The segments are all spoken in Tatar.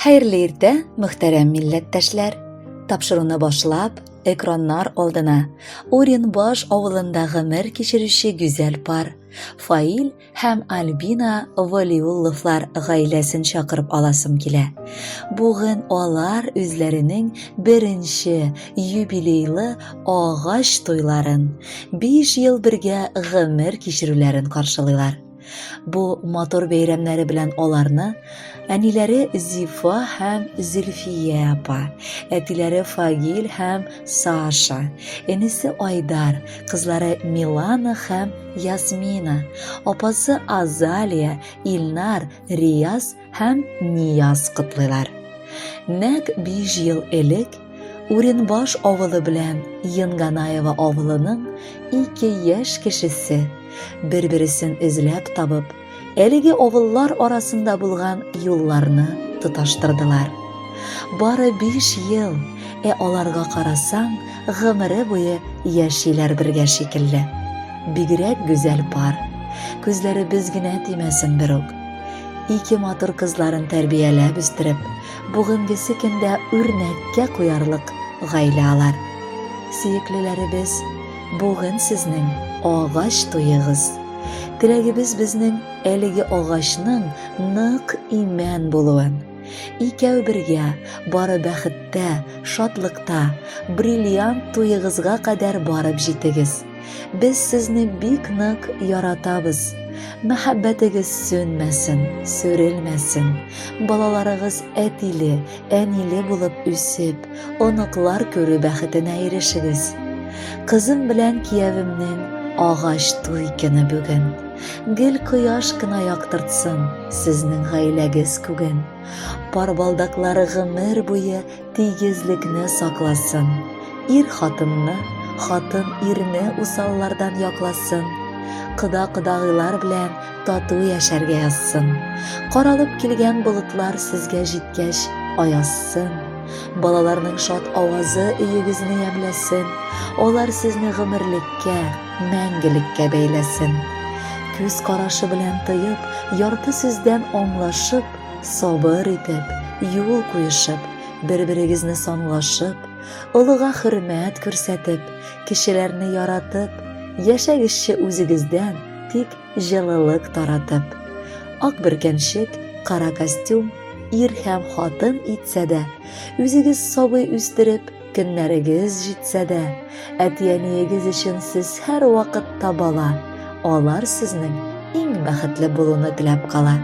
Xayrli erta, muhtaram millatdoshlar. Topshiriqni boshlab, ekranlar oldina O'rinbosh ovulida g'amir kechiruvchi go'zal par Fail ham Albina Valiullovlar g'oilasini chaqirib olasim kela. Bugun ular o'zlarining birinchi yubileyli og'ash to'ylarin 5 yil birga g'amir kechiruvlarini qarshilaylar. Bu motor bayramlari bilan ularni anilari Zifa ham Zulfiya apa, atilari Fagil ham Sasha, enisi Aydar, qizlari Milana ham Yasmina, opasi Azaliya, Ilnar, Riyaz ham Niyaz qutlaylar. Naq 5 yil ilk O'rinbosh ovuli bilan Yanganayeva ovulining 2 yosh kishisi bir-birisini izlab topib, eligi ovullar orasida bo'lgan yo'llarni tutashtirdilar. Bari 5 yil, ularga qarasang, g'amiri bo'yi yashaylar birga shekilli. Bigrak go'zal par, ko'zlari bizgina temasin birok. 2 motor qizlarini tarbiyalab o'stirib, bug'ungisi kunda o'rnakka qo'yarliq g'aylalar. Suyuklilari biz, bug'un sizning og'ash to'yig'iz. Tilagimiz bizning eligi og'ashning niq iman bo'luvin. Ikkav birga bari baxtda, shodliqda, brilliant to'yig'izga qadar borib jetigiz. Biz sizni bek niq yaratamiz. Muhabbatigiz so'nmasin, so'rilmasin. Balalarınız etili, enili bo'lib o'sib, oniqlar ko'rib baxtini erishig'iz. Qizim bilan kiyavimning og'ash to'y kuni bugun. Gil quyosh kina yoqtirtsin sizning g'aylagiz kugun. Parbaldoqlari g'amir bo'yi tegizlikni saqlasin. Xotinni, xotin erni usallardan yoqlasin. Qida-qidog'ilar bilan totuv yasharga yozsin. Qoralib kelgan bulutlar sizga jetkash oyassin. Balalarning shod ovozi uyigizni yamlasin. Ular sizni g'amirlikka, mangilikka baylasin. Ko'z qarashi bilan to'yib, yorti sizdan onglashib, sabr etib, yo'l qo'yishib, bir-biringizni songlashib, ulug'a hurmat ko'rsatib, kishilarni yaratib, yashagishchi o'zingizdan tik jililiq taratib. Oq burkanshik, qora kostyum, ham xotin etsada, o'zingiz so'bi o'stirib, kunlarigiz jitsada, atiyaniyigiz uchun siz har vaqt tabala, ular sizning eng baxtli bo'lishini tilab qala.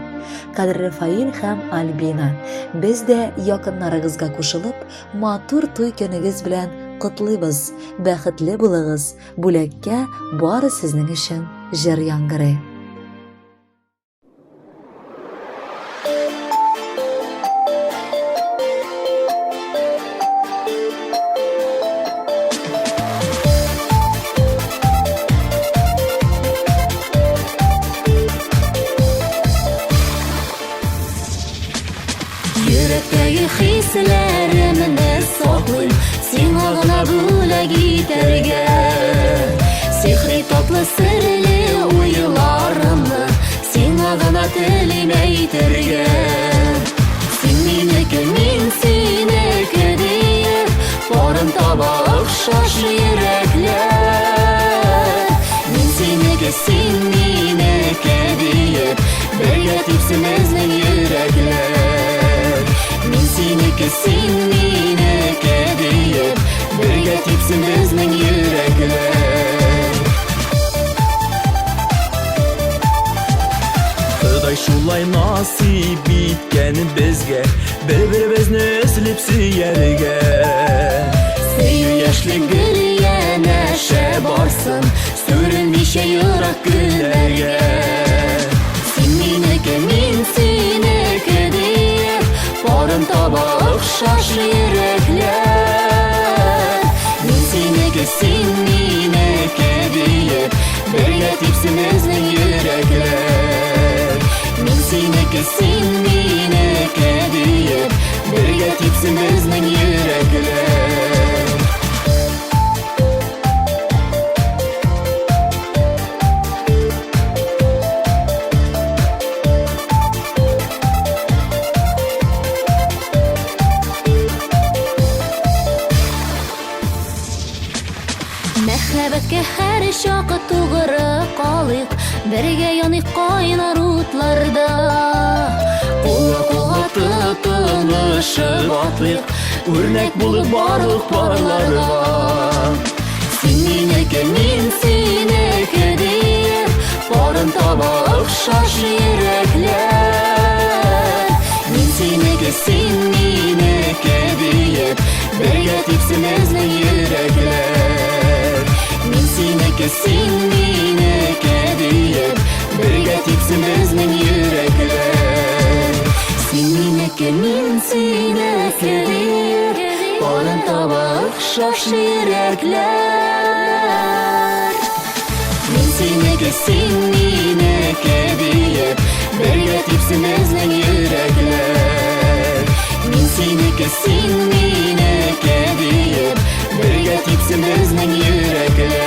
Qadri Fail ham Albina, bizda yaqinlaringizga qo'shilib, motor to'y kuningiz bilan qutlaymiz. Baxtli bo'ling'iz. Bo'lakka bori sizning uchun jir yangiri. Yürektagi hislarimni saqlay, senga bo'lak yetarga. Sehri tatlı sirli o'ylarimni senga tilim aytarga. Sen meniki, men seniki deb, borim toba o'xshash yuraklar. Men seniki, sen meniki deb, birga tepsin bizning yuraklar. Men seniki, sen meniki deb, birga tepsin bizning yuraklar. Xudoy shulay nasib etgan bizga, bir-birimizni o'slib suyarga. Seyu yoshlik gul yanasha borsin, so'rilmisha yurak gullarga. Sen meniki, men seniki deb, borim toba o'xshash yuraklar. Men seniki, sen meniki deb, birga tepsin bizning yuraklar. Men seniki, sen meniki deb, birga tepsin bizning yuraklar. Мәхәббәткә һәр чак тугры калыйк, бергә яныйк кайнар утларда. Кулга тотынышып атлыйк, үрнәк булып барлык парларга. Син минеке, мин синеке диеп, барын таба охшаш йөрәкләр. Мин синеке, син минеке диеп, бергә типсен безнең йөрәкләр. Мин синеке, Син минеке диеп, бергә типсен безнең йөрәкләр. Син минеке, мин синеке диеп, Барын таба охшаш йөрәкләр. Мин синеке, син минеке диеп, бергә типсен безнең йөрәкләр. Мин синеке, син минеке диеп, бергә типсен безнең йөрәкләр.